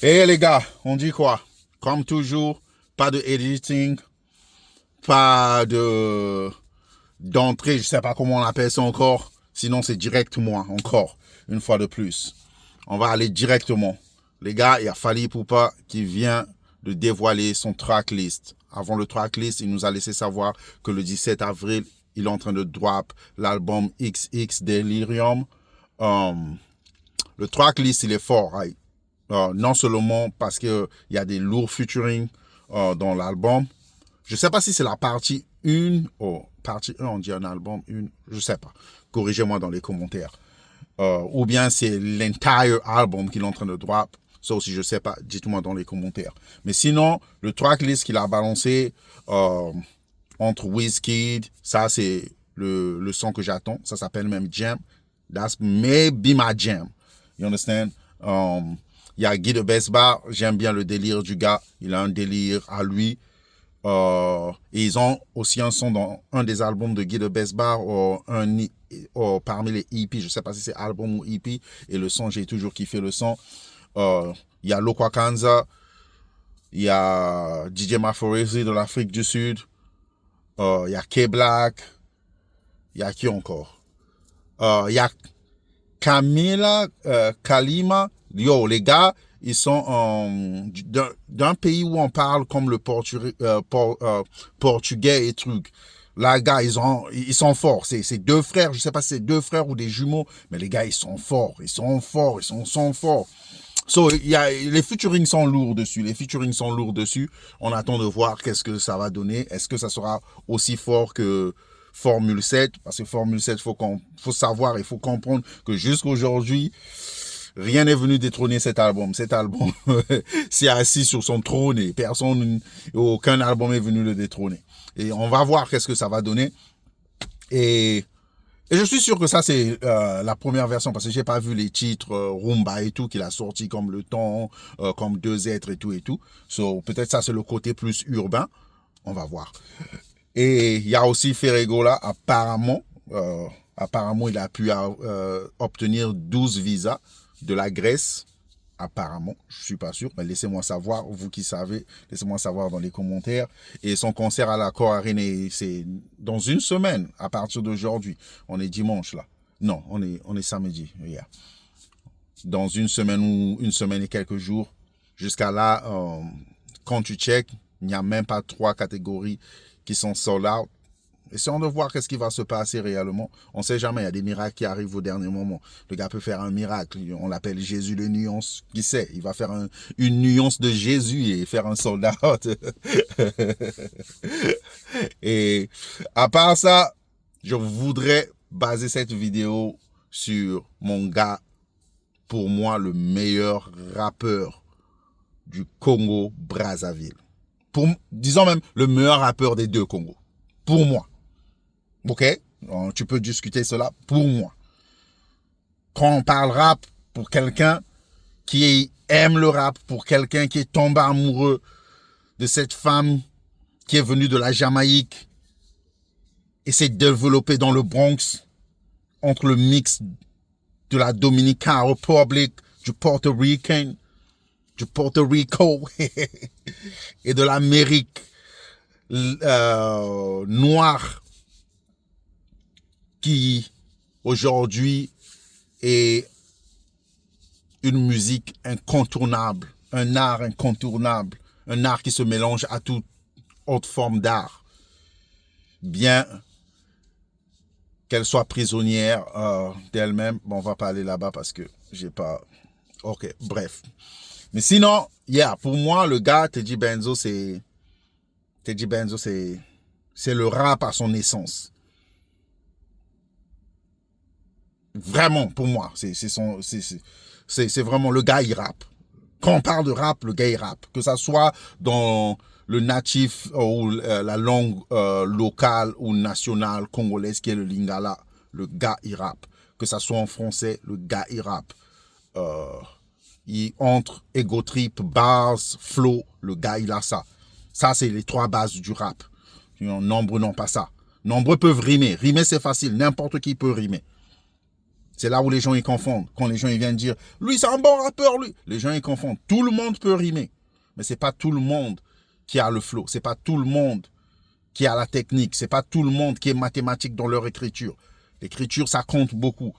Et les gars, on dit quoi? Comme toujours, pas de editing, pas de d'entrée, je sais pas comment on appelle ça encore. Sinon, c'est direct moi, encore, une fois de plus. On va aller directement. Les gars, il y a Fally Ipupa qui vient de dévoiler son tracklist. Avant le tracklist, il nous a laissé savoir que le 17 avril, il est en train de drop l'album XX Delirium. Le tracklist, il est fort. Right? Non seulement parce qu'il y a des lourds featuring dans l'album. Je ne sais pas si c'est la partie 1 ou partie 1, on dit un album 1, je ne sais pas. Corrigez-moi dans les commentaires. Ou bien c'est l'entire album qu'il est en train de drop. Ça aussi, je ne sais pas. Dites-moi dans les commentaires. Mais sinon, le tracklist qu'il a balancé entre Wizkid, ça c'est le son que j'attends. Ça s'appelle même Jam. That's maybe my jam. You understand? Il y a Guy de Besbar. J'aime bien le délire du gars. Il a un délire à lui. Et ils ont aussi un son dans un des albums de Guy de Besbar parmi les EP. Je sais pas si c'est album ou EP. Et le son, j'ai toujours kiffé le son. Il y a Lokwa Kanza. Il y a DJ Maforezi de l'Afrique du Sud. Il y a K-Black. Il y a qui encore? Il y a Kalima. Yo, les gars, ils sont d'un pays où on parle comme le portugais et trucs. Là, gars, ils sont forts. C'est deux frères, je sais pas si c'est deux frères ou des jumeaux, mais les gars, ils sont forts. Ils sont forts. So, les featuring sont lourds dessus. On attend de voir qu'est-ce que ça va donner. Est-ce que ça sera aussi fort que Formule 7? Parce que Formule 7, faut savoir, il faut comprendre que jusqu'à aujourd'hui, rien n'est venu détrôner cet album. Cet album s'est assis sur son trône et aucun album est venu le détrôner. Et on va voir qu'est-ce que ça va donner. Et je suis sûr que ça, c'est la première version, parce que j'ai pas vu les titres Rumba et tout qu'il a sorti, comme Le Temps, comme Deux Êtres et tout. So, peut-être ça, c'est le côté plus urbain. On va voir. Et il y a aussi Ferregola, apparemment, il a pu obtenir 12 visas de la Grèce. Apparemment, je suis pas sûr, mais laissez-moi savoir, vous qui savez, laissez-moi savoir dans les commentaires. Et son concert à l'Accor Arena, c'est dans une semaine, à partir d'aujourd'hui. On est dimanche là. Non, on est samedi. Yeah. Dans une semaine ou une semaine et quelques jours. Jusqu'à là, quand tu check, il n'y a même pas 3 catégories qui sont sold out. Essayons de voir qu'est-ce qui va se passer réellement. On ne sait jamais, il y a des miracles qui arrivent au dernier moment. Le gars peut faire un miracle, on l'appelle Jésus de nuance. Qui sait, il va faire une nuance de Jésus et faire un soldat. Et à part ça, je voudrais baser cette vidéo sur mon gars, pour moi, le meilleur rappeur du Congo-Brazzaville. Disons même le meilleur rappeur des deux Congos. Pour moi. Ok, tu peux discuter cela pour moi. Quand on parle rap, pour quelqu'un qui aime le rap, pour quelqu'un qui est tombé amoureux de cette femme qui est venue de la Jamaïque et s'est développée dans le Bronx, entre le mix de la Dominican Republic, du Puerto Rico et de l'Amérique noire, qui aujourd'hui est une musique incontournable, un art incontournable, un art qui se mélange à toute autre forme d'art. Bien qu'elle soit prisonnière d'elle-même. Bon, on va pas aller là-bas parce que j'ai pas... Ok, bref. Mais sinon, pour moi, le gars, Teddy Benzo, c'est le rap à son essence. Vraiment, pour moi, c'est vraiment le gars, il rappe. Quand on parle de rap, le gars, il rappe. Que ça soit dans le natif ou la langue locale ou nationale congolaise qui est le lingala, le gars, il rappe. Que ça soit en français, le gars, il rappe. Il entre ego trip, bars, flow, le gars, il a ça. Ça, c'est les 3 bases du rap. Nombreux n'ont pas ça. Nombreux peuvent rimer. Rimer, c'est facile. N'importe qui peut rimer. C'est là où les gens ils confondent. Quand les gens ils viennent dire, lui c'est un bon rappeur, lui. Les gens ils confondent. Tout le monde peut rimer. Mais c'est pas tout le monde qui a le flow. C'est pas tout le monde qui a la technique. C'est pas tout le monde qui est mathématique dans leur écriture. L'écriture, ça compte beaucoup.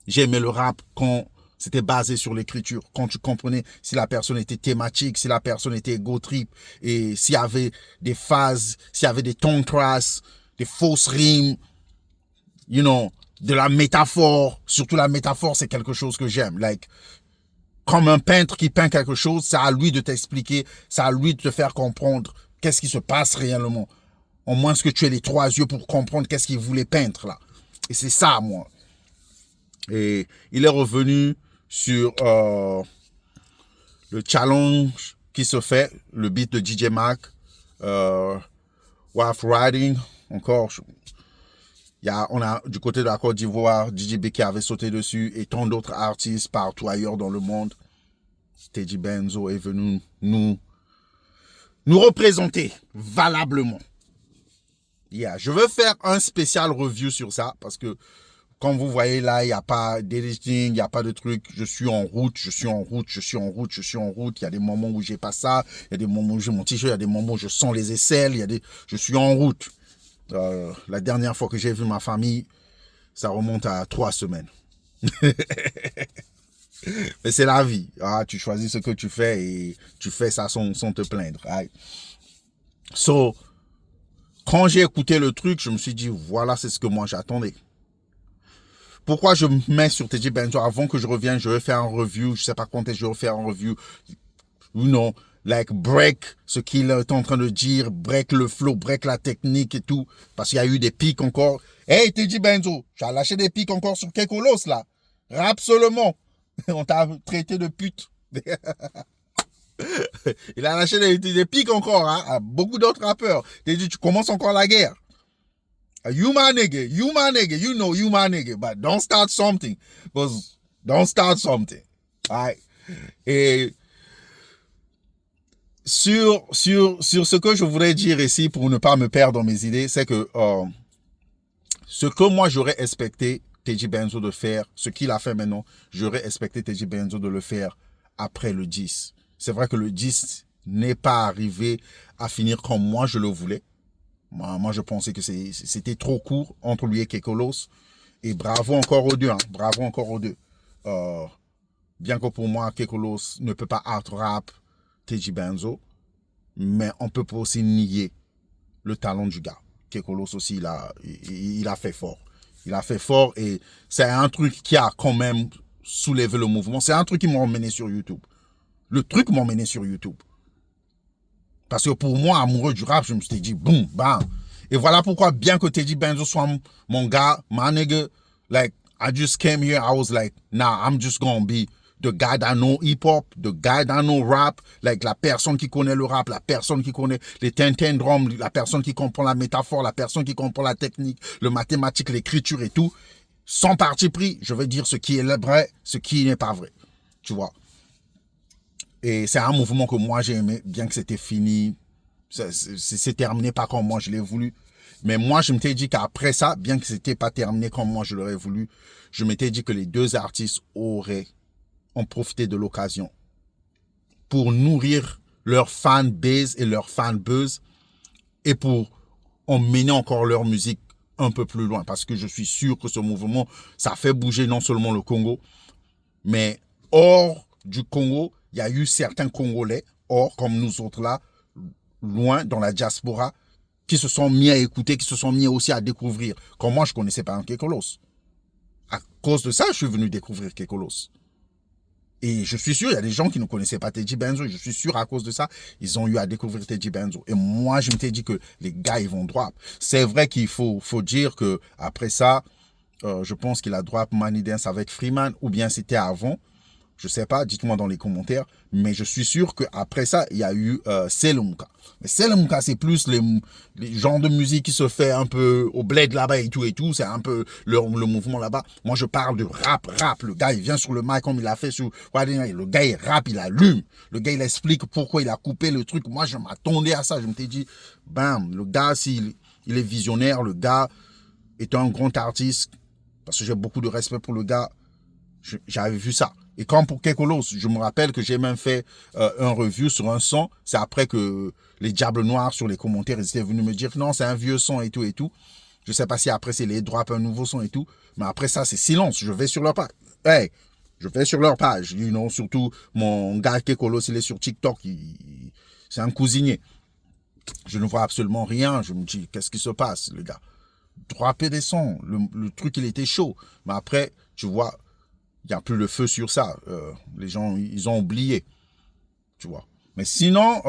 J'ai aimé le rap quand c'était basé sur l'écriture. Quand tu comprenais si la personne était thématique, si la personne était ego trip, et s'il y avait des phases, s'il y avait des tons crasses, des fausses rimes, de la métaphore. Surtout la métaphore, c'est quelque chose que j'aime. Comme un peintre qui peint quelque chose, c'est à lui de t'expliquer, c'est à lui de te faire comprendre qu'est-ce qui se passe réellement. Au moins que tu aies les 3 yeux pour comprendre qu'est-ce qu'il voulait peindre là. Et c'est ça, moi. Et il est revenu sur le challenge qui se fait, le beat de DJ Mac, Wife Riding, encore. On a du côté de la Côte d'Ivoire, DJ B qui avait sauté dessus et tant d'autres artistes partout ailleurs dans le monde. Teddy Benzo est venu nous représenter valablement. Je veux faire un spécial review sur ça parce que comme vous voyez là, il n'y a pas d'editing, il n'y a pas de truc. Je suis en route. Il y a des moments où j'ai pas ça. Il y a des moments où j'ai mon t-shirt. Il y a des moments où je sens les aisselles. Je suis en route. La dernière fois que j'ai vu ma famille, ça remonte à 3 semaines. Mais c'est la vie. Tu choisis ce que tu fais et tu fais ça sans te plaindre. Right? So, quand j'ai écouté le truc, je me suis dit, voilà, c'est ce que moi j'attendais. Pourquoi je me mets sur Teddy Benzo avant que je revienne, je vais faire un review, je sais pas quand je vais faire un review, break ce qu'il est en train de dire, break le flow, break la technique et tout, parce qu'il y a eu des pics encore. Hey Teddy Benzo, tu as lâché des pics encore sur Kekolos là, rap seulement, on t'a traité de pute. Il a lâché des pics encore à beaucoup d'autres rappeurs. Teddy, tu commences encore la guerre. You my nigga, you know you my nigga, but don't start something. Right? Et sur ce que je voudrais dire ici pour ne pas me perdre dans mes idées, c'est que ce que moi j'aurais expecté Teddy Benzo de faire, ce qu'il a fait maintenant, j'aurais expecté Teddy Benzo de le faire après le 10. C'est vrai que le 10 n'est pas arrivé à finir comme moi je le voulais. Moi, je pensais que c'était trop court entre lui et Kekolos. Et bravo encore aux deux. Bravo encore aux deux. Bien que pour moi, Kekolos ne peut pas out-rap Teddy Benzo. Mais on peut pas aussi nier le talent du gars. Kekolos aussi, il a fait fort. Il a fait fort et c'est un truc qui a quand même soulevé le mouvement. C'est un truc qui m'a emmené sur YouTube. Le truc m'a emmené sur YouTube. Parce que pour moi, amoureux du rap, je me suis dit, boum, bam. Et voilà pourquoi, bien que Teddy Benzo soit mon gars, my nigga, I just came here, I was like, nah, I'm just gonna be the guy that know hip-hop, the guy that know rap, la personne qui connaît le rap, la personne qui connaît les tintin drums, la personne qui comprend la métaphore, la personne qui comprend la technique, le mathématique, l'écriture et tout. Sans parti pris, je vais dire ce qui est vrai, ce qui n'est pas vrai. Tu vois. Et c'est un mouvement que moi j'ai aimé, bien que c'était fini, c'est terminé pas comme moi je l'ai voulu. Mais moi je m'étais dit qu'après ça, bien que c'était pas terminé comme moi je l'aurais voulu, je m'étais dit que les deux artistes ont profité de l'occasion pour nourrir leur fan base et leur fan buzz et pour emmener encore leur musique un peu plus loin. Parce que je suis sûr que ce mouvement, ça fait bouger non seulement le Congo, mais hors du Congo, il y a eu certains Congolais, comme nous autres là, loin dans la diaspora, qui se sont mis à écouter, qui se sont mis aussi à découvrir. Comme moi, je ne connaissais pas un Kekolos. À cause de ça, je suis venu découvrir Kekolos. Et je suis sûr, il y a des gens qui ne connaissaient pas Teddy Benzo. Je suis sûr, à cause de ça, ils ont eu à découvrir Teddy Benzo. Et moi, je m'étais dit que les gars, ils vont drop. C'est vrai qu'il faut dire que après ça, je pense qu'il a drop Money Dance avec Freeman, ou bien c'était avant. Je sais pas, dites-moi dans les commentaires. Mais je suis sûr qu'après ça, il y a eu Selemouka. Mais Selemouka, c'est plus les genres de musique qui se fait un peu au bled là-bas et tout. C'est un peu le mouvement là-bas. Moi, je parle de rap. Le gars, il vient sur le mic comme il a fait sur... Le gars, il rappe, il allume. Le gars, il explique pourquoi il a coupé le truc. Moi, je m'attendais à ça. Je m'étais dit, bam, le gars, il est visionnaire. Le gars est un grand artiste parce que j'ai beaucoup de respect pour le gars. J'avais vu ça. Et comme pour Kekolos, je me rappelle que j'ai même fait un review sur un son. C'est après que les Diables Noirs sur les commentaires, ils étaient venus me dire non, c'est un vieux son et tout et tout. Je sais pas si après c'est les drop un nouveau son et tout. Mais après ça, c'est silence. Je vais sur leur page. Hey, je vais sur leur page. You know, surtout mon gars Kekolos, il est sur TikTok. C'est un cousinier. Je ne vois absolument rien. Je me dis, qu'est-ce qui se passe, les gars? Dropper des sons. Le truc, il était chaud. Mais après, tu vois, il n'y a plus le feu sur ça. Les gens, ils ont oublié. Tu vois. Mais sinon,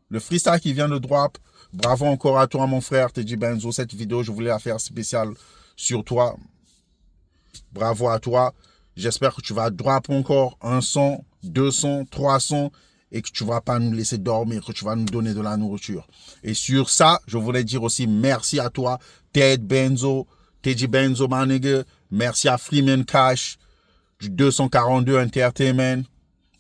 le freestyle qui vient de drop, bravo encore à toi, mon frère Teddy Benzo. Cette vidéo, je voulais la faire spéciale sur toi. Bravo à toi. J'espère que tu vas drop encore un son, 2 sons, 3 sons et que tu vas pas nous laisser dormir, que tu vas nous donner de la nourriture. Et sur ça, je voulais dire aussi merci à toi, Teddy Benzo, my nigga. Merci à Freeman Cash, du 242 Entertainment,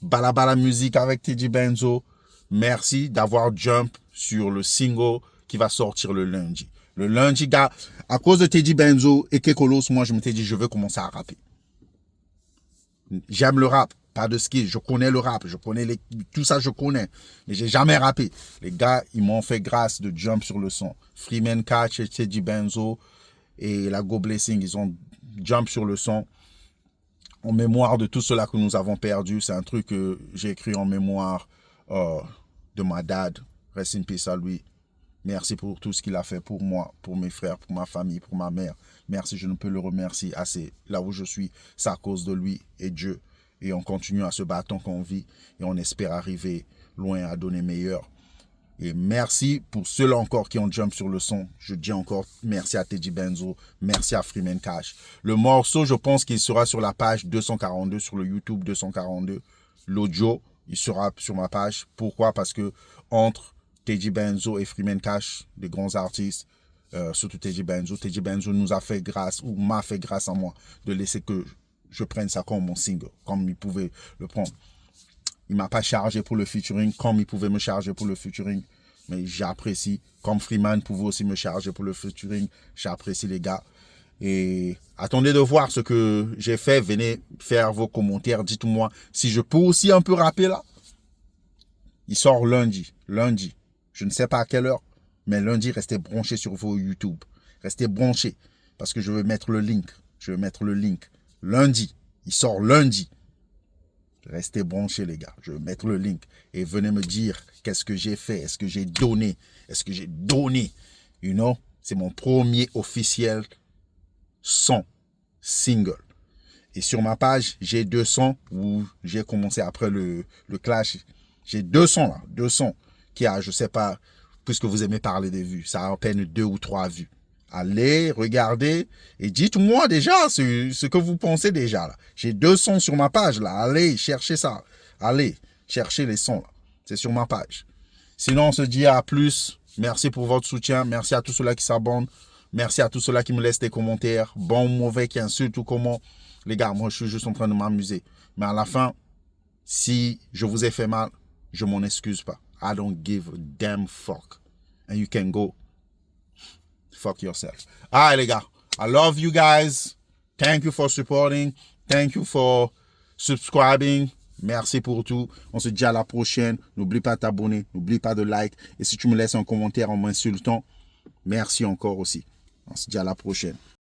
Balabala Musique avec Teddy Benzo. Merci d'avoir jump sur le single qui va sortir le lundi. Le lundi, gars, à cause de Teddy Benzo et Kekolos, moi, je m'étais dit, je veux commencer à rapper. J'aime le rap, pas de ski. Je connais le rap, je connais tout ça, je connais. Mais j'ai jamais rappé. Les gars, ils m'ont fait grâce de jump sur le son. Freeman Catch et Teddy Benzo et la Go Blessing, ils ont jump sur le son. En mémoire de tout cela que nous avons perdu. C'est un truc que j'ai écrit en mémoire de ma dad. Rest in peace à lui. Merci pour tout ce qu'il a fait pour moi, pour mes frères, pour ma famille, pour ma mère. Merci, je ne peux le remercier assez. Là où je suis, c'est à cause de lui et Dieu. Et on continue à se battre tant qu'on vit et on espère arriver loin à donner meilleur. Et merci pour ceux-là encore qui ont jump sur le son. Je dis encore merci à Teddy Benzo, merci à Freeman Cash. Le morceau, je pense qu'il sera sur la page 242, sur le YouTube 242. L'audio, il sera sur ma page. Pourquoi? Parce que entre Teddy Benzo et Freeman Cash, des grands artistes, surtout Teddy Benzo nous a fait grâce, ou m'a fait grâce à moi, de laisser que je prenne ça comme mon single, comme il pouvait le prendre. Il m'a pas chargé pour le featuring comme il pouvait me charger pour le featuring. Mais j'apprécie. Comme Freeman pouvait aussi me charger pour le featuring. J'apprécie les gars. Et attendez de voir ce que j'ai fait. Venez faire vos commentaires. Dites-moi si je peux aussi un peu rapper là. Il sort lundi. Lundi. Je ne sais pas à quelle heure. Mais lundi, restez branchés sur vos YouTube. Restez branchés. Parce que je vais mettre le link. Je vais mettre le link. Lundi. Il sort lundi. Restez branchés, les gars. Je vais mettre le link. Et venez me dire qu'est-ce que j'ai fait. Est-ce que j'ai donné? Est-ce que j'ai donné? You know? C'est mon premier officiel son single. Et sur ma page, j'ai 2 sons où j'ai commencé après le clash. J'ai 2 sons là. 2 sons qui a, je sais pas, puisque vous aimez parler des vues. Ça a à peine 2 ou 3 vues. Allez, regardez et dites-moi déjà ce que vous pensez déjà là. J'ai 2 sons sur ma page là. Allez, cherchez ça. Allez, cherchez les sons là. C'est sur ma page. Sinon, on se dit à plus. Merci pour votre soutien. Merci à tous ceux-là qui s'abonnent. Merci à tous ceux-là qui me laissent des commentaires. Bon, mauvais, qui insultent ou comment. Les gars, moi, je suis juste en train de m'amuser. Mais à la fin, si je vous ai fait mal, je m'en excuse pas. I don't give a damn fuck. And you can go fuck yourself. All right, les gars. I love you guys. Thank you for supporting. Thank you for subscribing. Merci pour tout. On se dit à la prochaine. N'oublie pas de t'abonner. N'oublie pas de like. Et si tu me laisses un commentaire en m'insultant, merci encore aussi. On se dit à la prochaine.